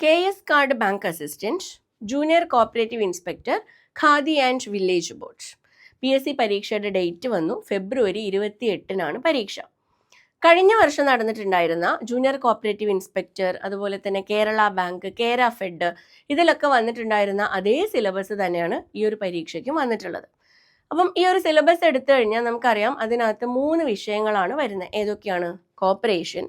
KS card bank assistant, junior cooperative inspector, khadi and village board. PSC പരീക്ഷയുടെ date വന്നു ഫെബ്രുവരി 28-നാണ് പരീക്ഷ. കഴിഞ്ഞ വർഷം നടന്നിട്ടുണ്ടായിരുന്ന ജൂനിയർ കോപ്പറേറ്റീവ് ഇൻസ്പെക്ടർ, അതുപോലെ തന്നെ കേരള ബാങ്ക്, കേര ഫെഡ്, ഇതിലൊക്കെ വന്നിട്ടുണ്ടായിരുന്ന അതേ സിലബസ് തന്നെയാണ് ഈ ഒരു പരീക്ഷയ്ക്കും വന്നിട്ടുള്ളത്. അപ്പം ഈ ഒരു സിലബസ് എടുത്തു കഴിഞ്ഞാൽ നമുക്കറിയാം അതിനകത്ത് 3 വിഷയങ്ങളാണ് വരുന്നത്. ഏതൊക്കെയാണ്? Corporation,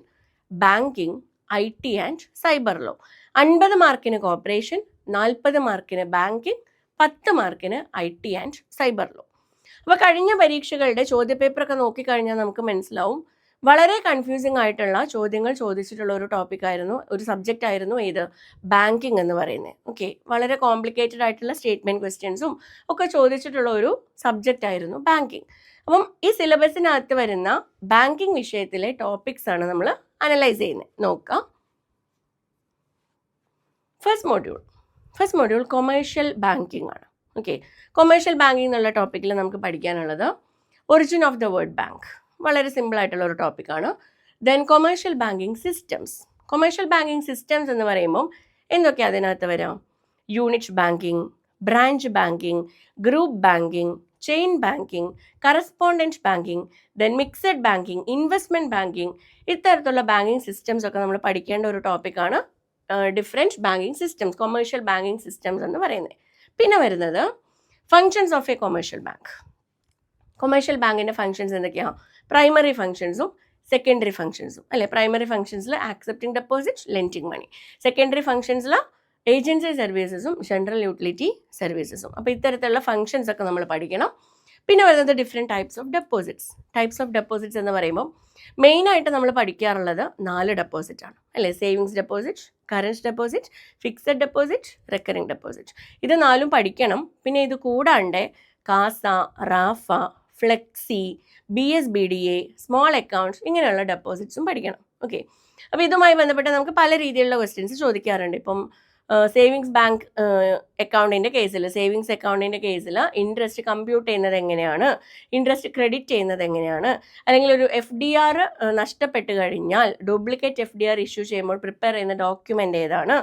banking, IT and cyber law. 50 മാർക്കിന് കോപ്പറേഷൻ, 40 മാർക്കിന് ബാങ്കിങ്, 10 മാർക്കിന് IT ആൻഡ് സൈബർ ലോ. അപ്പോൾ കഴിഞ്ഞ പരീക്ഷകളുടെ ചോദ്യപേപ്പറൊക്കെ നോക്കിക്കഴിഞ്ഞാൽ നമുക്ക് മനസ്സിലാവും വളരെ കൺഫ്യൂസിങ് ആയിട്ടുള്ള ചോദ്യങ്ങൾ ചോദിച്ചിട്ടുള്ള ഒരു ടോപ്പിക് ആയിരുന്നു, ഒരു സബ്ജക്റ്റ് ആയിരുന്നു ഏത്? ബാങ്കിങ് എന്ന് പറയുന്നത്. ഓക്കെ, വളരെ കോംപ്ലിക്കേറ്റഡ് ആയിട്ടുള്ള സ്റ്റേറ്റ്മെന്റ് ക്വസ്റ്റ്യൻസും ഒക്കെ ചോദിച്ചിട്ടുള്ള ഒരു സബ്ജക്റ്റ് ആയിരുന്നു ബാങ്കിങ്. അപ്പം ഈ സിലബസിനകത്ത് വരുന്ന ബാങ്കിങ് വിഷയത്തിലെ ടോപ്പിക്സ് ആണ് നമ്മൾ അനലൈസ് ചെയ്യുന്നത്. നോക്കാം. ഫസ്റ്റ് മോഡ്യൂൾ കൊമേഴ്ഷ്യൽ ബാങ്കിങ് ആണ്. ഓക്കെ, കൊമേഴ്ഷ്യൽ ബാങ്കിങ് എന്നുള്ള ടോപ്പിക്കിൽ നമുക്ക് പഠിക്കാനുള്ളത് origin of the word bank, വളരെ സിമ്പിൾ ആയിട്ടുള്ള ഒരു ടോപ്പിക്കാണ്. Then commercial banking systems. Commercial banking systems എന്ന് പറയുമ്പോൾ എന്തൊക്കെയാണ് അതിനകത്ത് വരാം? Unit banking, branch banking, group banking, chain banking, correspondent banking, then mixed banking, investment banking, ഇത്തരത്തിലുള്ള ബാങ്കിങ് സിസ്റ്റംസ് ഒക്കെ നമ്മൾ പഠിക്കേണ്ട ഒരു ടോപ്പിക്കാണ് different banking systems, commercial banking systems എന്ന് പറയുന്നത്. പിന്നെ വരുന്നത് functions of a commercial bank. Commercial ബാങ്കിൻ്റെ ഫങ്ഷൻസ് എന്തൊക്കെയാണ്? പ്രൈമറി ഫങ്ഷൻസും സെക്കൻഡറി ഫങ്ഷൻസും അല്ലേ? പ്രൈമറി ഫങ്ഷൻസിൽ accepting deposit, lending money. Secondary ഫങ്ഷൻസിൽ ഏജൻസി സർവീസസും ജനറൽ യൂട്ടിലിറ്റി സർവീസസും. അപ്പോൾ ഇത്തരത്തിലുള്ള ഫങ്ഷൻസ് ഒക്കെ നമ്മൾ പഠിക്കണം. പിന്നെ വരുന്നത് different types of deposits. Types of deposits എന്ന് പറയുമ്പോൾ മെയിനായിട്ട് നമ്മൾ പഠിക്കാറുള്ളത് 4 ഡെപ്പോസിറ്റാണ് അല്ലേ? Savings deposit, current deposit, fixed deposit, recurring deposit. ഇത് 4 പഠിക്കണം. പിന്നെ ഇത് കൂടാണ്ട് കാസ, റാഫ, ഫ്ലെക്സി, BSBDA, സ്മോൾ അക്കൗണ്ട്സ്, ഇങ്ങനെയുള്ള ഡെപ്പോസിറ്റ്സും പഠിക്കണം. ഓക്കെ, അപ്പോൾ ഇതുമായി ബന്ധപ്പെട്ട് നമുക്ക് പല രീതിയിലുള്ള ക്വസ്റ്റ്യൻസ് ചോദിക്കാറുണ്ട്. ഇപ്പം സേവിങ്സ് ബാങ്ക് അക്കൗണ്ടിൻ്റെ കേസിൽ, സേവിങ്സ് അക്കൗണ്ടിൻ്റെ കേസിൽ ഇൻട്രസ്റ്റ് കമ്പ്യൂട്ട് ചെയ്യുന്നത് എങ്ങനെയാണ്, ഇൻട്രസ്റ്റ് ക്രെഡിറ്റ് ചെയ്യുന്നത് എങ്ങനെയാണ്, അല്ലെങ്കിൽ ഒരു FDR നഷ്ടപ്പെട്ട് കഴിഞ്ഞാൽ ഡ്യൂപ്ലിക്കേറ്റ് FDR ഇഷ്യൂ ചെയ്യുമ്പോൾ പ്രിപ്പയർ ചെയ്യുന്ന ഡോക്യുമെൻ്റ് ഏതാണ്?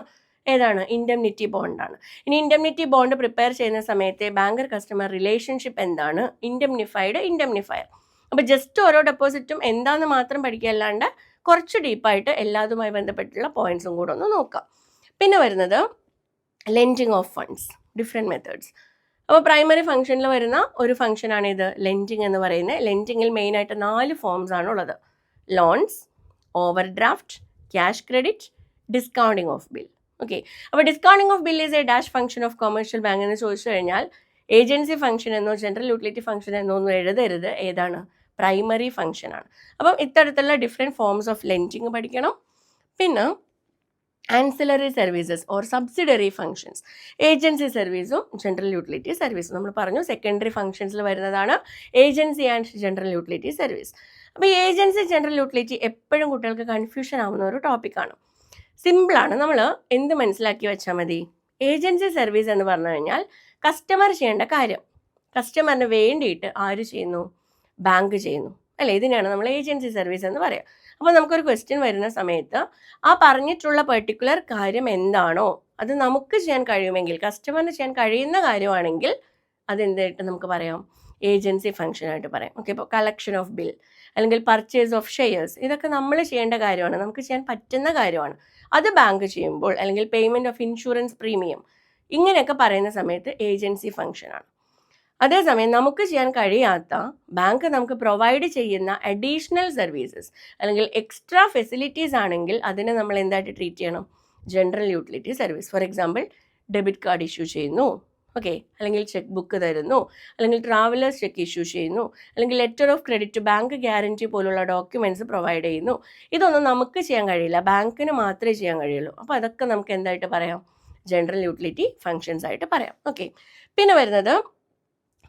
ഇൻഡെംനിറ്റി ബോണ്ടാണ്. ഇനി ഇൻഡെംനിറ്റി ബോണ്ട് പ്രിപ്പയർ ചെയ്യുന്ന സമയത്തെ ബാങ്കർ കസ്റ്റമർ റിലേഷൻഷിപ്പ് എന്താണ്? ഇൻഡെംനിഫൈഡ്, ഇൻഡെംനിഫയർ. അപ്പോൾ ജസ്റ്റ് ഓരോ ഡെപ്പോസിറ്റും എന്താണെന്ന് മാത്രം പഠിക്കുക, അല്ലാണ്ട് കുറച്ച് ഡീപ്പായിട്ട് എല്ലാതുമായി ബന്ധപ്പെട്ടുള്ള പോയിന്റ്സും കൂടെ ഒന്ന് നോക്കാം. പിന്നെ വരുന്നത് lending of funds, different methods. അപ്പോൾ പ്രൈമറി ഫംഗ്ഷനിൽ വരുന്ന ഒരു ഫംഗ്ഷനാണ് ഇത് ലെൻഡിങ് എന്ന് പറയുന്നത്. ലെൻഡിങ്ങിൽ മെയിനായിട്ട് 4 ഫോംസ് ആണ് ഉള്ളത്: loans, overdraft, cash credit, discounting of bill. Okay, അപ്പോൾ discounting of bill is a dash function of commercial bank എന്ന് ചോദിച്ചു കഴിഞ്ഞാൽ ഏജൻസി ഫംഗ്ഷൻ എന്നോ ജനറൽ യൂട്ടിലിറ്റി ഫംഗ്ഷൻ എന്നോ ഒന്നും എഴുതരുത്. ഏതാണ്? പ്രൈമറി ഫംഗ്ഷനാണ്. അപ്പം ഇത്തരത്തിലുള്ള ഡിഫറെൻറ്റ് ഫോംസ് ഓഫ് ലെൻഡിങ് പഠിക്കണം. പിന്നെ ancillary services or subsidiary functions, agency സർവീസും ജനറൽ യൂട്ടിലിറ്റി സർവീസും. നമ്മൾ പറഞ്ഞു സെക്കൻഡറി ഫങ്ഷൻസിൽ വരുന്നതാണ് agency and general utility service. അപ്പോൾ ഈ ഏജൻസി ജനറൽ യൂട്ടിലിറ്റി എപ്പോഴും കുട്ടികൾക്ക് കൺഫ്യൂഷൻ ആവുന്ന ഒരു ടോപ്പിക്കാണ്. സിമ്പിളാണ്. നമ്മൾ എന്ത് മനസ്സിലാക്കി വെച്ചാൽ മതി? ഏജൻസി സർവീസ് എന്ന് പറഞ്ഞു കഴിഞ്ഞാൽ കസ്റ്റമർ ചെയ്യേണ്ട കാര്യം കസ്റ്റമറിന് വേണ്ടിയിട്ട് ആര് ചെയ്യുന്നു? ബാങ്ക് ചെയ്യുന്നു അല്ലേ? ഇതിനെയാണ് നമ്മൾ ഏജൻസി സർവീസ് എന്ന് പറയാം. അപ്പോൾ നമുക്കൊരു ക്വസ്റ്റ്യൻ വരുന്ന സമയത്ത് ആ പറഞ്ഞിട്ടുള്ള പെർട്ടിക്കുലർ കാര്യം എന്താണോ അത് നമുക്ക് ചെയ്യാൻ കഴിയുമെങ്കിൽ, കസ്റ്റമറിന് ചെയ്യാൻ കഴിയുന്ന കാര്യമാണെങ്കിൽ അതെന്തായിട്ട് നമുക്ക് പറയാം? ഏജൻസി ഫംഗ്ഷനായിട്ട് പറയാം. ഓക്കെ, ഇപ്പോൾ കളക്ഷൻ ഓഫ് ബിൽ അല്ലെങ്കിൽ പർച്ചേസ് ഓഫ് ഷെയർസ്, ഇതൊക്കെ നമ്മൾ ചെയ്യേണ്ട കാര്യമാണ്, നമുക്ക് ചെയ്യാൻ പറ്റുന്ന കാര്യമാണ്. അത് ബാങ്ക് ചെയ്യുമ്പോൾ, അല്ലെങ്കിൽ പേയ്മെൻറ്റ് ഓഫ് ഇൻഷുറൻസ് പ്രീമിയം, ഇങ്ങനെയൊക്കെ പറയുന്ന സമയത്ത് ഏജൻസി ഫംഗ്ഷനാണ്. അതേസമയം നമുക്ക് ചെയ്യാൻ കഴിയാത്ത, ബാങ്ക് നമുക്ക് പ്രൊവൈഡ് ചെയ്യുന്ന അഡീഷണൽ സർവീസസ് അല്ലെങ്കിൽ എക്സ്ട്രാ ഫെസിലിറ്റീസ് ആണെങ്കിൽ അതിനെ നമ്മൾ എന്തായിട്ട് ട്രീറ്റ് ചെയ്യണം? General utility service. For example, debit card issue ചെയ്യുന്നു, ഓക്കെ, അല്ലെങ്കിൽ ചെക്ക് ബുക്ക് തരുന്നു, അല്ലെങ്കിൽ ട്രാവലേഴ്സ് ചെക്ക് ഇഷ്യൂ ചെയ്യുന്നു, അല്ലെങ്കിൽ letter of credit, bank guarantee പോലുള്ള ഡോക്യുമെൻറ്റ്സ് പ്രൊവൈഡ് ചെയ്യുന്നു. ഇതൊന്നും നമുക്ക് ചെയ്യാൻ കഴിയില്ല, ബാങ്കിന് മാത്രമേ ചെയ്യാൻ കഴിയുള്ളൂ. അപ്പോൾ അതൊക്കെ നമുക്ക് എന്തായിട്ട് പറയാം? ജനറൽ യൂട്ടിലിറ്റി ഫങ്ഷൻസ് ആയിട്ട് പറയാം. ഓക്കെ, പിന്നെ വരുന്നത്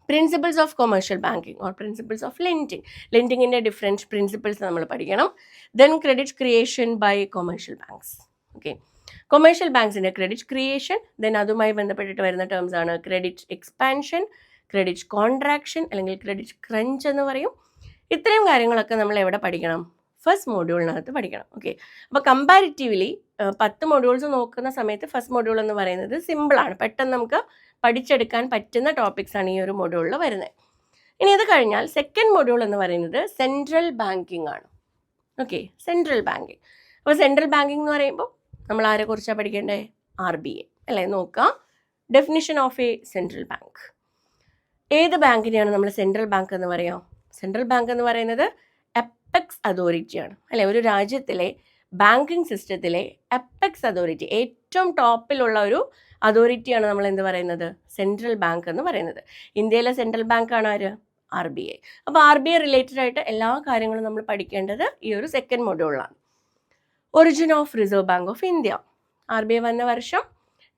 principles of commercial banking or principles of lending. ലെൻഡിങ്ങിൻ്റെ ഡിഫറെൻറ്റ് പ്രിൻസിപ്പിൾസ് നമ്മൾ പഠിക്കണം. Then credit creation by commercial banks. Okay, commercial ബാങ്ക്സിൻ്റെ ക്രെഡിറ്റ് ക്രിയേഷൻ, ദെൻ അതുമായി ബന്ധപ്പെട്ടിട്ട് വരുന്ന ടേംസ് ആണ് ക്രെഡിറ്റ് എക്സ്പാൻഷൻ, ക്രെഡിറ്റ് കോൺട്രാക്ഷൻ അല്ലെങ്കിൽ ക്രെഡിറ്റ് ക്രഞ്ച് എന്ന് പറയും. ഇത്രയും കാര്യങ്ങളൊക്കെ നമ്മൾ എവിടെ പഠിക്കണം? ഫസ്റ്റ് മോഡ്യൂളിനകത്ത് പഠിക്കണം. ഓക്കെ, അപ്പോൾ കമ്പാരിറ്റീവ്ലി 10 മൊഡ്യൂൾസ് നോക്കുന്ന സമയത്ത് ഫസ്റ്റ് മൊഡ്യൂൾ എന്ന് പറയുന്നത് സിമ്പിളാണ്, പെട്ടെന്ന് നമുക്ക് പഠിച്ചെടുക്കാൻ പറ്റുന്ന ടോപ്പിക്സ് ആണ് ഈ ഒരു മൊഡ്യൂളിൽ വരുന്നത്. ഇനി ഇത് കഴിഞ്ഞാൽ സെക്കൻഡ് മൊഡ്യൂൾ എന്ന് പറയുന്നത് സെൻട്രൽ ബാങ്കിങ് ആണ്. Okay, central banking. അപ്പോൾ സെൻട്രൽ ബാങ്കിങ് എന്ന് പറയുമ്പോൾ നമ്മൾ ആരെ കുറിച്ചാണ് പഠിക്കേണ്ടത്? RBI അല്ലേ? നോക്കാം, definition of A central bank. ഏത് ബാങ്കിനെയാണ് നമ്മൾ സെൻട്രൽ ബാങ്ക് എന്ന് പറയാം? സെൻട്രൽ ബാങ്ക് എന്ന് പറയുന്നത് അപ്പെക്സ് അതോറിറ്റിയാണ് അല്ലേ? ഒരു രാജ്യത്തിലെ ബാങ്കിങ് സിസ്റ്റത്തിലെ അപ്പെക്സ് അതോറിറ്റി, ഏറ്റവും ടോപ്പിലുള്ള ഒരു അതോറിറ്റിയാണ് നമ്മൾ എന്ത് പറയുന്നത്? സെൻട്രൽ ബാങ്ക് എന്ന് പറയുന്നത്. ഇന്ത്യയിലെ സെൻട്രൽ ബാങ്ക് ആണ് ആര്? RBI. അപ്പോൾ RBI റിലേറ്റഡ് ആയിട്ട് എല്ലാ കാര്യങ്ങളും നമ്മൾ പഠിക്കേണ്ടത് ഈ ഒരു സെക്കൻഡ് മൊഡ്യൂളിലാണ്. Origin of Reserve Bank of India. RBI വന്ന വർഷം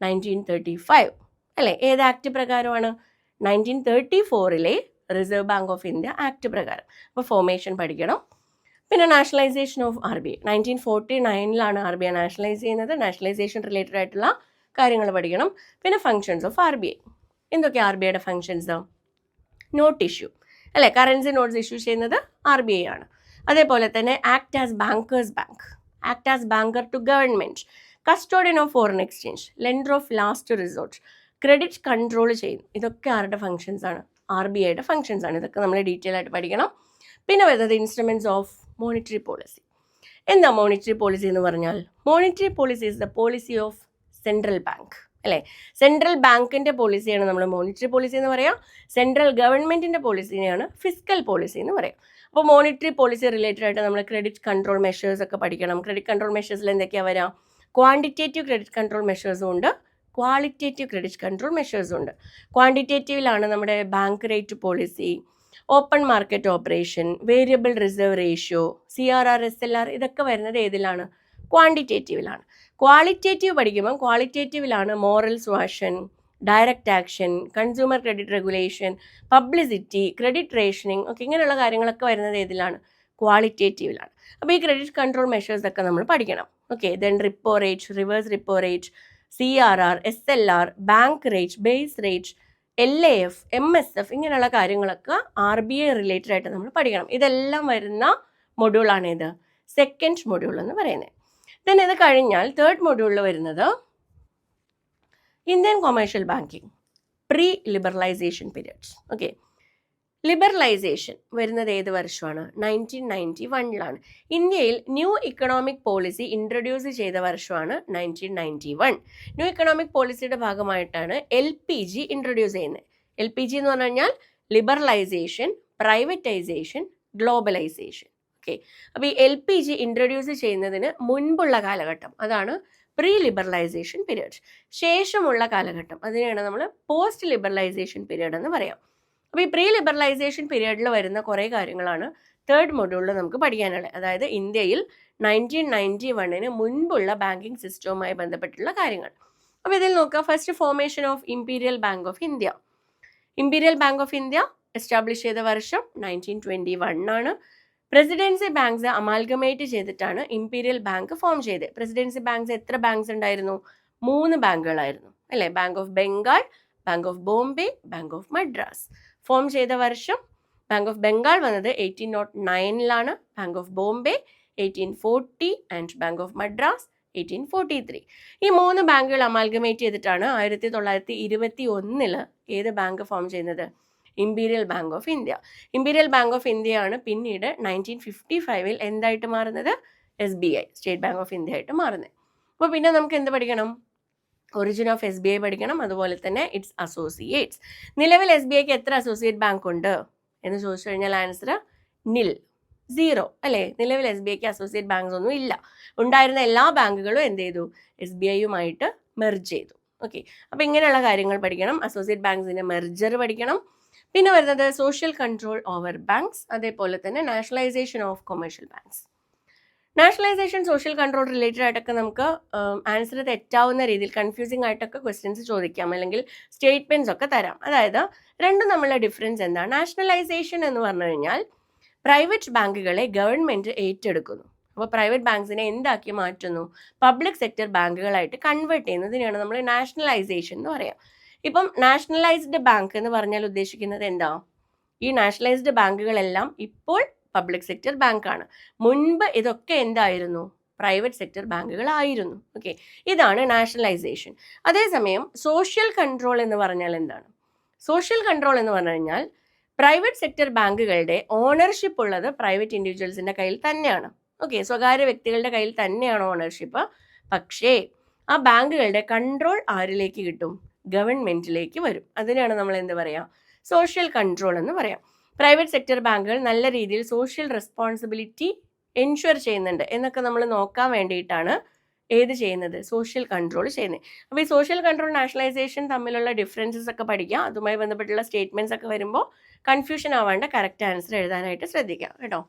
1935 അല്ലേ? ഏത് ആക്ട് പ്രകാരമാണ്? 1934 Reserve Bank of India act പ്രകാരം. അപ്പോൾ ഫോർമേഷൻ പഠിക്കണം. പിന്നെ nationalisation of RBI 1949 RBI nationalise ചെയ്യുന്നത്. നാഷണലൈസേഷൻ റിലേറ്റഡ് ആയിട്ടുള്ള കാര്യങ്ങൾ പഠിക്കണം. പിന്നെ ഫങ്ഷൻസ് ഓഫ് RBI. എന്തൊക്കെയാണ് RBIയുടെ ഫങ്ഷൻസ്? നോട്ട് ഇഷ്യൂ അല്ലേ? കറൻസി നോട്ട്സ് ഇഷ്യൂ ചെയ്യുന്നത് RBI ആണ്. അതേപോലെ തന്നെ act as bankers bank, act as banker to government, custodian of foreign exchange, lender of last resort, credit control ചെയ്യുന്നു. ഇതൊക്കെ ആരുടെ ഫങ്ഷൻസ് ആണ്? RBIയുടെ ഫങ്ഷൻസ് ആണ്. ഇതൊക്കെ നമ്മൾ ഡീറ്റെയിൽ ആയിട്ട് പഠിക്കണം. പിന്നെ വരുന്നത് ഇൻസ്ട്രുമെൻറ്റ്സ് ഓഫ് മോണിറ്ററി പോളിസി. എന്താ മോണിറ്ററി പോളിസി എന്ന് പറഞ്ഞാൽ? Monetary policy is the policy of central bank അല്ലേ? സെൻട്രൽ ബാങ്കിൻ്റെ പോളിസിയാണ് നമ്മൾ മോണിറ്ററി പോളിസി എന്ന് പറയാം. സെൻട്രൽ ഗവൺമെൻറ്റിൻ്റെ പോളിസിനെയാണ് ഫിസ്ക്കൽ പോളിസി എന്ന് പറയാം. അപ്പോൾ മോണിറ്ററി പോളിസി റിലേറ്റഡ് ആയിട്ട് നമ്മൾ ക്രെഡിറ്റ് കൺട്രോൾ മെഷേഴ്സ് ഒക്കെ പഠിക്കണം. ക്രെഡിറ്റ് കൺട്രോൾ മെഷേഴ്സിൽ എന്തൊക്കെയാണ് വരാം? ക്വാണ്ടിറ്റേറ്റീവ് ക്രെഡിറ്റ് കൺട്രോൾ മെഷേഴ്സും ഉണ്ട്, ക്വാളിറ്റേറ്റീവ് ക്രെഡിറ്റ് കൺട്രോൾ മെഷേഴ്സും ഉണ്ട്. ക്വാണ്ടിറ്റേറ്റീവിലാണ് നമ്മുടെ bank rate policy, open market operation, variable reserve ratio, CRR, SLR, ഇതൊക്കെ വരുന്നത് ഏതിലാണ്? ക്വാണ്ടിറ്റേറ്റീവിലാണ്. ക്വാളിറ്റേറ്റീവ് പഠിക്കുമ്പോൾ ക്വാളിറ്റേറ്റീവിലാണ് moral suasion, direct action, consumer credit regulation, publicity, credit rationing ഒക്കെ ഇങ്ങനെയുള്ള കാര്യങ്ങളൊക്കെ വരുന്നത് ഏതിലാണ്? ക്വാളിറ്റേറ്റീവിലാണ്. അപ്പോൾ ഈ ക്രെഡിറ്റ് കൺട്രോൾ മെഷേഴ്സ് ഒക്കെ നമ്മൾ പഠിക്കണം. Okay, then repo rate, reverse repo rate, CRR, SLR, bank rate, base rate, LAF, MSF, ഇങ്ങനെയുള്ള കാര്യങ്ങളൊക്കെ RBI റിലേറ്റഡ് ആയിട്ട് നമ്മൾ പഠിക്കണം. ഇതെല്ലാം വരുന്ന മൊഡ്യൂളാണ് ഇത് സെക്കൻഡ് മൊഡ്യൂൾ എന്ന് പറയുന്നത്. ദെൻ ഇത് കഴിഞ്ഞാൽ തേർഡ് മൊഡ്യൂളിൽ വരുന്നത് Indian commercial banking pre liberalisation periods. Okay, liberalisation വരുന്നത് ഏത് വർഷമാണ്? 1991 ഇന്ത്യയിൽ ന്യൂ ഇക്കണോമിക് പോളിസി ഇൻട്രൊഡ്യൂസ് ചെയ്ത വർഷമാണ് 1991. ന്യൂ ഇക്കണോമിക് പോളിസിയുടെ ഭാഗമായിട്ടാണ് LPG ഇൻട്രൊഡ്യൂസ് ചെയ്യുന്നത്. LPG എന്ന് പറഞ്ഞു കഴിഞ്ഞാൽ ലിബറലൈസേഷൻ, പ്രൈവറ്റൈസേഷൻ, ഗ്ലോബലൈസേഷൻ. ഓക്കെ, അപ്പോൾ ഈ LPG ഇൻട്രൊഡ്യൂസ് ചെയ്യുന്നതിന് മുൻപുള്ള കാലഘട്ടം അതാണ് പ്രീ ലിബറലൈസേഷൻ പീരിയഡ്. ശേഷമുള്ള കാലഘട്ടം അതിനെയാണ് നമ്മൾ പോസ്റ്റ് ലിബറലൈസേഷൻ പീരിയഡ് എന്ന് പറയാം. അപ്പോൾ ഈ പ്രീ ലിബറലൈസേഷൻ പീരിയഡിൽ വരുന്ന കുറേ കാര്യങ്ങളാണ് തേർഡ് മൊഡ്യൂളിൽ നമുക്ക് പഠിക്കാനുള്ളത്. അതായത് ഇന്ത്യയിൽ 1991 മുൻപുള്ള ബാങ്കിങ് സിസ്റ്റവുമായി ബന്ധപ്പെട്ടുള്ള കാര്യങ്ങൾ. അപ്പോൾ ഇതിൽ നോക്കുക, first formation of imperial bank of India. Imperial bank of India establish ചെയ്ത വർഷം 1921 ആണ്. പ്രസിഡൻസി ബാങ്ക്സ് അമാൽഗമേറ്റ് ചെയ്തിട്ടാണ് ഇംപീരിയൽ ബാങ്ക് ഫോം ചെയ്തത്. പ്രസിഡൻസി ബാങ്ക്സ് എത്ര ബാങ്ക്സ് ഉണ്ടായിരുന്നു? 3 ബാങ്കുകളായിരുന്നു അല്ലേ? Bank of Bengal, bank of Bombay, bank of Madras. Form ചെയ്ത വർഷം ബാങ്ക് ഓഫ് ബംഗാൾ വന്നത് 1809 bank of Bombay 1840 and bank of Madras 1843. ഈ 3 ബാങ്കുകൾ അമാൽഗമേറ്റ് ചെയ്തിട്ടാണ് 1921 ഏത് ബാങ്ക് ഫോം ചെയ്യുന്നത്? Imperial bank of India. Imperial bank of ഇന്ത്യയാണ് പിന്നീട് 1955 എന്തായിട്ട് മാറുന്നത്? SBI, state bank of India ആയിട്ട് മാറുന്നത്. അപ്പോൾ പിന്നെ നമുക്ക് എന്ത് പഠിക്കണം? ഒറിജിൻ ഓഫ് SBI പഠിക്കണം. അതുപോലെ തന്നെ ഇറ്റ്സ് അസോസിയേറ്റ്സ്. നിലവിൽ SBIക്ക് എത്ര അസോസിയേറ്റ് ബാങ്ക് ഉണ്ട് എന്ന് ചോദിച്ചു കഴിഞ്ഞാൽ ആൻസർ നിൽ, 0 അല്ലേ? നിലവിൽ SBIക്ക് അസോസിയേറ്റ് ബാങ്ക്സ് ഒന്നും ഇല്ല. ഉണ്ടായിരുന്ന എല്ലാ ബാങ്കുകളും എന്ത് ചെയ്തു? SBIയുമായിട്ട് മെർജ് ചെയ്തു. ഓക്കെ, അപ്പോൾ ഇങ്ങനെയുള്ള കാര്യങ്ങൾ പഠിക്കണം. അസോസിയേറ്റ് ബാങ്ക്സിൻ്റെ മെർജർ പഠിക്കണം. പിന്നെ വരുന്നത് സോഷ്യൽ കൺട്രോൾ ഓവർ ബാങ്ക്സ്, അതേപോലെ തന്നെ nationalisation of commercial banks. Nationalisation, social control related ആയിട്ടൊക്കെ നമുക്ക് ആൻസർ തെറ്റാവുന്ന രീതിയിൽ കൺഫ്യൂസിംഗ് ആയിട്ടൊക്കെ ക്വസ്റ്റ്യൻസ് ചോദിക്കാം, അല്ലെങ്കിൽ സ്റ്റേറ്റ്മെൻറ്റ്സ് ഒക്കെ തരാം. അതായത് രണ്ടും തമ്മിലുള്ള ഡിഫറൻസ് എന്താണ്? നാഷണലൈസേഷൻ എന്ന് പറഞ്ഞു കഴിഞ്ഞാൽ പ്രൈവറ്റ് ബാങ്കുകളെ ഗവൺമെൻറ് ഏറ്റെടുക്കുന്നു. അപ്പോൾ പ്രൈവറ്റ് ബാങ്ക്സിനെ എന്താക്കി മാറ്റുന്നു? പബ്ലിക് സെക്ടർ ബാങ്കുകളായിട്ട് കൺവേർട്ട് ചെയ്യുന്നതിനാണ് നമ്മൾ നാഷണലൈസേഷൻ എന്ന് പറയാം. ഇപ്പം നാഷണലൈസ്ഡ് ബാങ്ക് എന്ന് പറഞ്ഞാൽ ഉദ്ദേശിക്കുന്നത് എന്താ? ഈ നാഷണലൈസ്ഡ് ബാങ്കുകളെല്ലാം ഇപ്പോൾ പബ്ലിക് സെക്ടർ ബാങ്കാണ്. മുൻപ് ഇതൊക്കെ എന്തായിരുന്നു? പ്രൈവറ്റ് സെക്ടർ ബാങ്കുകളായിരുന്നു. ഓക്കെ, ഇതാണ് നാഷണലൈസേഷൻ. അതേസമയം സോഷ്യൽ കൺട്രോൾ എന്ന് പറഞ്ഞാൽ എന്താണ്? സോഷ്യൽ കൺട്രോൾ എന്ന് പറഞ്ഞു കഴിഞ്ഞാൽ പ്രൈവറ്റ് സെക്ടർ ബാങ്കുകളുടെ ഓണർഷിപ്പ് ഉള്ളത് പ്രൈവറ്റ് ഇൻഡിവിജ്വൽസിന്റെ കയ്യിൽ തന്നെയാണ്. ഓക്കെ, സ്വകാര്യ വ്യക്തികളുടെ കയ്യിൽ തന്നെയാണ് ഓണർഷിപ്പ്. പക്ഷേ ആ ബാങ്കുകളുടെ കൺട്രോൾ ആരിലേക്ക് കിട്ടും? ഗവൺമെന്റിലേക്ക് വരും. അതിനാണ് നമ്മൾ എന്ത് പറയാം? സോഷ്യൽ കൺട്രോൾ എന്ന് പറയാം. പ്രൈവറ്റ് സെക്ടർ ബാങ്കുകൾ നല്ല രീതിയിൽ സോഷ്യൽ റെസ്പോൺസിബിലിറ്റി എൻഷുർ ചെയ്യുന്നുണ്ട് എന്നൊക്കെ നമ്മൾ നോക്കാൻ വേണ്ടിയിട്ടാണ് ഏത് ചെയ്യുന്നത്? സോഷ്യൽ കൺട്രോൾ ചെയ്യുന്നത്. അപ്പോൾ ഈ സോഷ്യൽ കൺട്രോൾ, നാഷണലൈസേഷൻ തമ്മിലുള്ള ഡിഫറൻസസ് ഒക്കെ പഠിക്കുക. അതുമായി ബന്ധപ്പെട്ടുള്ള സ്റ്റേറ്റ്മെന്റ്സ് ഒക്കെ വരുമ്പോൾ കൺഫ്യൂഷൻ ആവാണ്ട് കറക്റ്റ് ആൻസർ എഴുതാനായിട്ട് ശ്രദ്ധിക്കാം കേട്ടോ.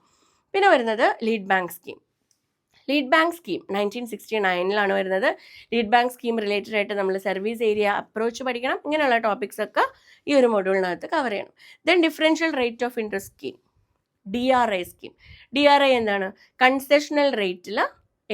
പിന്നെ വരുന്നത് lead bank scheme. Lead bank scheme 1969 വരുന്നത്. ലീഡ് ബാങ്ക് സ്കീം റിലേറ്റഡ് ആയിട്ട് നമ്മൾ സർവീസ് ഏരിയ അപ്രോച്ച് പഠിക്കണം. ഇങ്ങനെയുള്ള ടോപ്പിക്സ് ഒക്കെ ഈ ഒരു മൊഡ്യൂളിനകത്ത് കവർ ചെയ്യണം. Then differential rate of interest scheme, DRI scheme. DRI എന്താണ്? കൺസെഷണൽ റേറ്റിൽ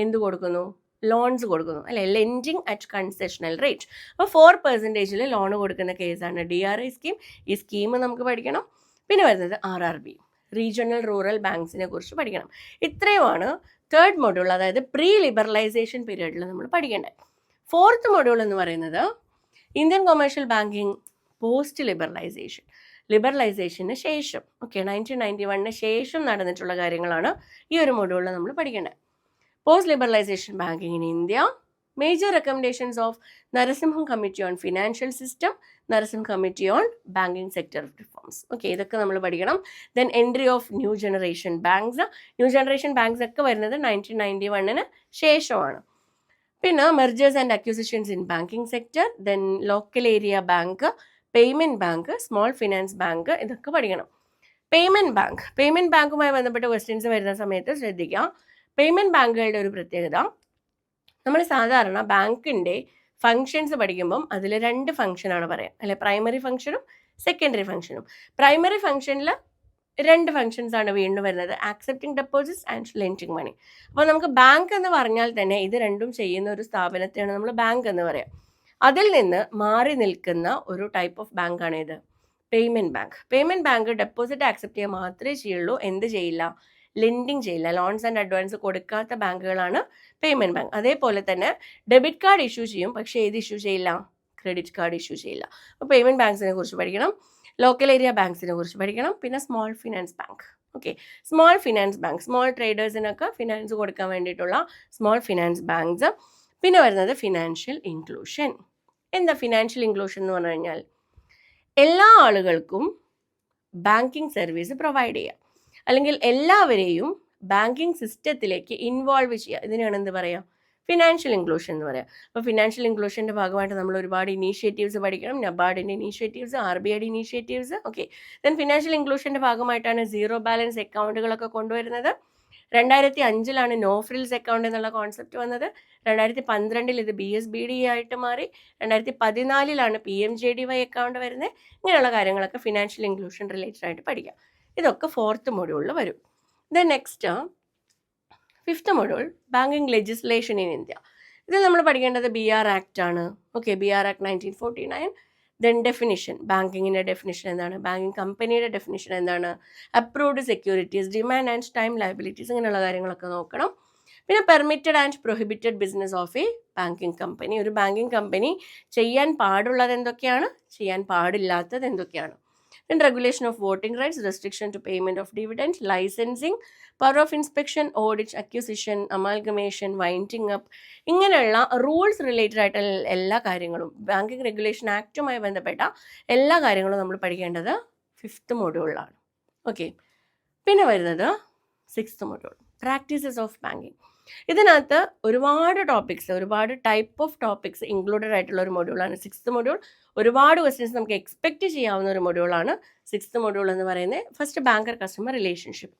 എന്ത് കൊടുക്കുന്നു? ലോൺസ് കൊടുക്കുന്നു അല്ലെ, ലെൻഡിങ് അറ്റ് കൺസെഷണൽ റേറ്റ്. അപ്പോൾ 4% ലോൺ കൊടുക്കുന്ന കേസാണ് DRI സ്കീം. ഈ സ്കീം നമുക്ക് പഠിക്കണം. പിന്നെ വരുന്നത് RRB, റീജിയണൽ റൂറൽ ബാങ്ക്സിനെ കുറിച്ച് പഠിക്കണം. ഇത്രയുമാണ് തേർഡ് മൊഡ്യൂൾ, അതായത് പ്രീ ലിബറലൈസേഷൻ പീരീഡിൽ നമ്മൾ പഠിക്കേണ്ടത്. ഫോർത്ത് മൊഡ്യൂൾ എന്ന് പറയുന്നത് Indian commercial banking post liberalisation. ലിബറലൈസേഷന് ശേഷം, ഓക്കെ, 1991 ശേഷം നടന്നിട്ടുള്ള കാര്യങ്ങളാണ് ഈ ഒരു മൊഡ്യൂളിൽ നമ്മൾ പഠിക്കേണ്ടത്. Post liberalisation banking in India, major recommendations of Narasimham committee on financial system, Narasimham committee on banking sector reforms. Okay, ഇതൊക്കെ നമ്മൾ പഠിക്കണം. Then entry of new generation banks. New generation banks ഒക്കെ വരുന്നത് 1991 ശേഷമാണ്. പിന്നെ mergers and acquisitions in banking sector, then local area bank, payment bank, small finance bank, ഇതൊക്കെ പഠിക്കണം. Payment ബാങ്കുമായി ബന്ധപ്പെട്ട ക്വസ്റ്റ്യൻസ് വരുന്ന സമയത്ത് ശ്രദ്ധിക്കുക. പേയ്മെന്റ് ബാങ്കുകളുടെ ഒരു പ്രത്യേകത, നമ്മൾ സാധാരണ ബാങ്കിന്റെ ഫങ്ഷൻസ് പഠിക്കുമ്പം അതിൽ 2 ഫംഗ്ഷനാണ് പറയാം അല്ലെ, പ്രൈമറി ഫംഗ്ഷനും സെക്കൻഡറി ഫംഗ്ഷനും. പ്രൈമറി ഫംഗ്ഷനിൽ 2 ഫംഗ്ഷൻസ് ആണ് വീണ്ടും വരുന്നത്, accepting deposits and lending money. അപ്പോൾ നമുക്ക് ബാങ്ക് എന്ന് പറഞ്ഞാൽ തന്നെ ഇത് രണ്ടും ചെയ്യുന്ന ഒരു സ്ഥാപനത്തെയാണ് നമ്മൾ ബാങ്ക് എന്ന് പറയാം. അതിൽ നിന്ന് മാറി നിൽക്കുന്ന ഒരു ടൈപ്പ് ഓഫ് ബാങ്കാണ് ഇത്, payment bank. Payment bank deposit accept ചെയ്യാൻ മാത്രമേ ചെയ്യുള്ളൂ, എന്ത് ചെയ്യില്ല? ലെൻഡിങ് ചെയ്യില്ല. ലോൺസ് ആൻഡ് അഡ്വാൻസ് കൊടുക്കാത്ത ബാങ്കുകളാണ് പേയ്മെന്റ് ബാങ്ക്. അതേപോലെ തന്നെ ഡെബിറ്റ് കാർഡ് ഇഷ്യൂ ചെയ്യും, പക്ഷേ ഏത് ഇഷ്യൂ ചെയ്യില്ല? ക്രെഡിറ്റ് കാർഡ് ഇഷ്യൂ ചെയ്യില്ല. അപ്പോൾ പേയ്മെന്റ് ബാങ്ക്സിനെ കുറിച്ച് പഠിക്കണം. ലോക്കൽ ഏരിയ ബാങ്ക്സിനെ കുറിച്ച് പഠിക്കണം. പിന്നെ small finance bank. Okay, small finance bank, small ട്രേഡേഴ്സിനൊക്കെ ഫിനാൻസ് കൊടുക്കാൻ വേണ്ടിയിട്ടുള്ള സ്മോൾ ഫിനാൻസ് ബാങ്ക്സ്. പിന്നെ വരുന്നത് ഫിനാൻഷ്യൽ ഇൻക്ലൂഷൻ. എന്താ ഫിനാൻഷ്യൽ ഇൻക്ലൂഷൻ എന്ന് പറഞ്ഞു കഴിഞ്ഞാൽ? എല്ലാ ആളുകൾക്കും ബാങ്കിങ് സർവീസ് പ്രൊവൈഡ് ചെയ്യുക, അല്ലെങ്കിൽ എല്ലാവരെയും ബാങ്കിങ് സിസ്റ്റത്തിലേക്ക് ഇൻവോൾവ് ചെയ്യുക. ഇതിനാണ് എന്ത് പറയുക? ഫിനാൻഷ്യൽ ഇൻക്ലൂഷൻ എന്ന് പറയാം. അപ്പോൾ ഫിനാൻഷ്യൽ ഇൻക്ലൂഷൻ്റെ ഭാഗമായിട്ട് നമ്മൾ ഒരുപാട് ഇനീഷ്യേറ്റീവ്സ് പഠിക്കണം. നബാർഡിൻ്റെ ഇനീഷ്യേറ്റീവ്സ്, RBIയുടെ ഇനീഷ്യേറ്റീവ്സ്. ഓക്കെ, ദെൻ ഫിനാൻഷ്യൽ ഇൻക്ലൂഷൻ്റെ ഭാഗമായിട്ടാണ് സീറോ ബാലൻസ് അക്കൗണ്ടുകളൊക്കെ കൊണ്ടുവരുന്നത്. 2005 നോ ഫ്രിൽസ് അക്കൗണ്ട് എന്നുള്ള കോൺസെപ്റ്റ് വന്നത്. 2012 ഇത് BSBD ആയിട്ട് മാറി. 2014 PMJDY അക്കൗണ്ട് വരുന്നത്. ഇങ്ങനെയുള്ള കാര്യങ്ങളൊക്കെ ഫിനാൻഷ്യൽ ഇൻക്ലൂഷൻ റിലേറ്റഡ് ആയിട്ട് പഠിക്കാം. ഇതൊക്കെ ഫോർത്ത് മൊഡ്യൂളിൽ വരും. Then next fifth module, banking legislation in India. ഇത് നമ്മൾ പഠിക്കേണ്ടത് BR ആക്ട് ആണ്. Okay, BR act 1949. Then definition, ബാങ്കിങ്ങിൻ്റെ ഡെഫിനിഷൻ എന്താണ്? ബാങ്കിങ് കമ്പനിയുടെ ഡെഫിനിഷൻ എന്താണ്? Approved securities, demand and time liabilities, ഇങ്ങനെയുള്ള കാര്യങ്ങളൊക്കെ നോക്കണം. പിന്നെ permitted and prohibited business of a banking company. ഒരു ബാങ്കിങ് കമ്പനി ചെയ്യാൻ പാടുള്ളത് എന്തൊക്കെയാണ്, ചെയ്യാൻ പാടില്ലാത്തത് എന്തൊക്കെയാണ്? Then regulation of voting rights, restriction to payment of dividend, licensing, power of inspection, audit, acquisition, amalgamation, winding up, ഇങ്ങനെയുള്ള റൂൾസ് റിലേറ്റഡ് ആയിട്ടുള്ള എല്ലാ കാര്യങ്ങളും, ബാങ്കിങ് റെഗുലേഷൻ ആക്റ്റുമായി ബന്ധപ്പെട്ട എല്ലാ കാര്യങ്ങളും നമ്മൾ പഠിക്കേണ്ടത് ഫിഫ്ത്ത് മൊഡ്യൂളിലാണ്. ഓക്കെ, പിന്നെ വരുന്നത് sixth module, practices of banking. ഇതിനകത്ത് ഒരുപാട് ടോപ്പിക്സ്, ഒരുപാട് ടൈപ്പ് ഓഫ് ടോപ്പിക്സ് ഇൻക്ലൂഡഡ് ആയിട്ടുള്ള ഒരു മൊഡ്യൂളാണ് സിക്സ്ത് മൊഡ്യൂൾ. ഒരുപാട് ക്വസ്റ്റ്യൻസ് നമുക്ക് എക്സ്പെക്റ്റ് ചെയ്യാവുന്ന ഒരു മൊഡ്യൂളാണ് സിക്സ്ത് മൊഡ്യൂൾ എന്ന് പറയുന്നത്. First, banker customer relationship.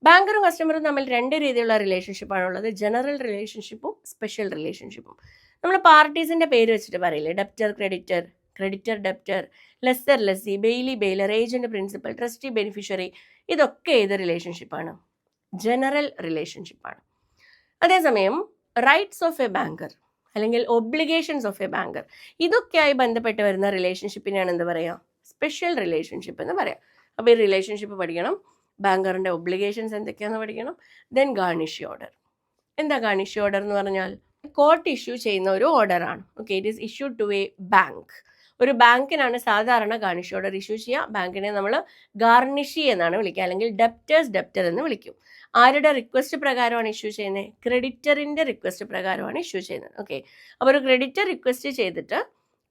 ബാങ്കറും കസ്റ്റമറും തമ്മിൽ 2 രീതിയിലുള്ള റിലേഷൻഷിപ്പാണുള്ളത്, ജനറൽ റിലേഷൻഷിപ്പും സ്പെഷ്യൽ റിലേഷൻഷിപ്പും. നമ്മൾ പാർട്ടീസിൻ്റെ പേര് വെച്ചിട്ട് പറയില്ലേ, debtor creditor, creditor debtor, lesser lessee, Bailey baler, agent principal, trustee beneficiary, ഇതൊക്കെ ഏത് റിലേഷൻഷിപ്പാണ്? ജനറൽ റിലേഷൻഷിപ്പാണ്. അതേസമയം റൈറ്റ്സ് ഓഫ് എ ബാങ്കർ അല്ലെങ്കിൽ ഒബ്ലിഗേഷൻസ് ഓഫ് എ ബാങ്കർ, ഇതൊക്കെയായി ബന്ധപ്പെട്ട് വരുന്ന റിലേഷൻഷിപ്പിനെയാണ് എന്ത് പറയുക? സ്പെഷ്യൽ റിലേഷൻഷിപ്പ് എന്ന് പറയാം. അപ്പോൾ ഈ റിലേഷൻഷിപ്പ് പഠിക്കണം. ബാങ്കറിൻ്റെ ഒബ്ലിഗേഷൻസ് എന്തൊക്കെയാണെന്ന് പഠിക്കണം. Then garnish order. എന്താ ഗാർണിഷ് ഓർഡർ എന്ന് പറഞ്ഞാൽ കോർട്ട് ഇഷ്യൂ ചെയ്യുന്ന ഒരു ഓർഡറാണ്. Okay, it is issued to a bank. ഒരു ബാങ്കിനാണ് സാധാരണ ഗാർണിഷ് ഓർഡർ ഇഷ്യൂ ചെയ്യുക. ബാങ്കിനെ നമ്മൾ ഗാർണിഷി എന്നാണ് വിളിക്കുക, അല്ലെങ്കിൽ ഡെപ്റ്റർ എന്ന് വിളിക്കും. ആരുടെ റിക്വസ്റ്റ് പ്രകാരമാണ് ഇഷ്യൂ ചെയ്യുന്നത്? ക്രെഡിറ്ററിൻ്റെ റിക്വസ്റ്റ് പ്രകാരമാണ് ഇഷ്യൂ ചെയ്യുന്നത്. ഓക്കെ, അപ്പോൾ ഒരു ക്രെഡിറ്റർ റിക്വസ്റ്റ് ചെയ്തിട്ട്